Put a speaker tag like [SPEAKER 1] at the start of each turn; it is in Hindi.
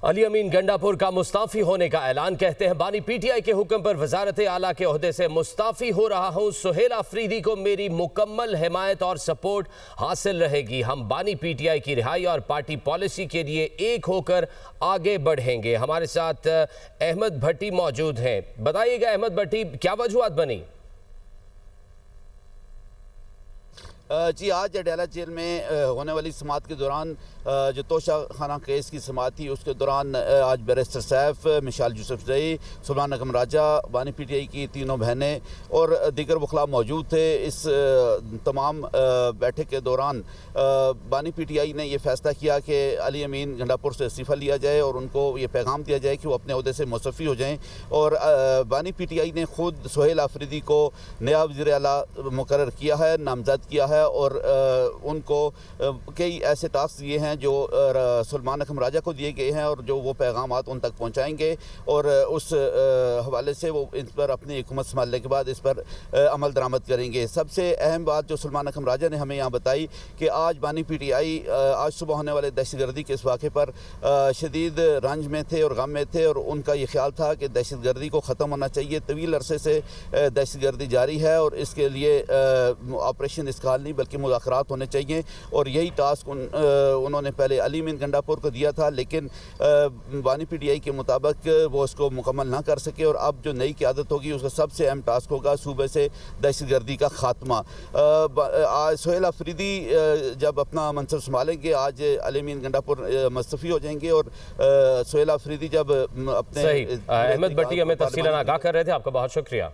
[SPEAKER 1] अली अमीन गंडापुर का मुस्ताफी होने का ऐलान। कहते हैं बानी पीटीआई के हुक्म पर वजारत आला के ओहदे से मुस्ताफी हो रहा हूं। सुहेल आफरीदी को मेरी मुकम्मल हिमायत और सपोर्ट हासिल रहेगी। हम बानी पीटीआई की रिहाई और पार्टी पॉलिसी के लिए एक होकर आगे बढ़ेंगे। हमारे साथ अहमद भट्टी मौजूद हैं। बताइएगा अहमद भट्टी, क्या वजूहत बनी?
[SPEAKER 2] जी, आज अडयाला जेल में होने वाली समाअत के दौरान जो तोशा खाना केस की समाअत थी उसके दौरान आज बैरिस्टर सैफ, मिशाल यूसुफजई, सुल्तान अकम राजा, बानी पीटीआई की तीनों बहनें और दीगर वकला मौजूद थे। इस तमाम बैठक के दौरान बानी पीटीआई ने यह फैसला किया कि अली अमीन गंडापुर से इस्तीफ़ा लिया जाए और उनको ये पैगाम दिया जाए कि वो अपने अहदे से मुस्तफ़ी हो जाएँ। और बानी पीटीआई ने खुद सुहेल आफरीदी को नया वज़ीर आला मुकर्रर किया है, नामज़द किया है और उनको कई ऐसे टास्क दिए हैं जो सुल्तान अकम राजा को दिए गए हैं और जो वो पैगामात उन तक पहुंचाएंगे और उस हवाले से वो इस पर अपनी हुकूमत संभालने के बाद इस पर अमल दरामद करेंगे। सबसे अहम बात जो सुल्तान अकम राजा ने हमें यहाँ बताई कि आज बानी पीटीआई आज सुबह होने वाले दहशतगर्दी के इस वाक़े पर शदीद रंज में थे और गम में थे और उनका ये ख्याल था कि दहशतगर्दी को ख़त्म होना चाहिए। तवील अरसे से दहशतगर्दी जारी है और इसके लिए ऑपरेशन इसकाल नहीं बल्कि मुज़ाकरात होने चाहिए और यही टास्क उन्होंने पहले अली अमीन गंडापुर को दिया था, लेकिन बानी पीटीआई के मुताबिक वो उसको मुकम्मल ना कर सके और अब जो नई क़यादत होगी उसका सबसे अहम टास्क होगा सूबे से दहशतगर्दी का खात्मा। आज सुहेल आफरीदी जब अपना मनसब संभालेंगे, आज अली अमीन गंडापुर मुस्तफ़ी हो जाएंगे और सुहेल आफरीदी जब अपने।
[SPEAKER 1] अहमद भट्टी हमें तफसीलन आगाह कर रहे थे, आपका बहुत शुक्रिया।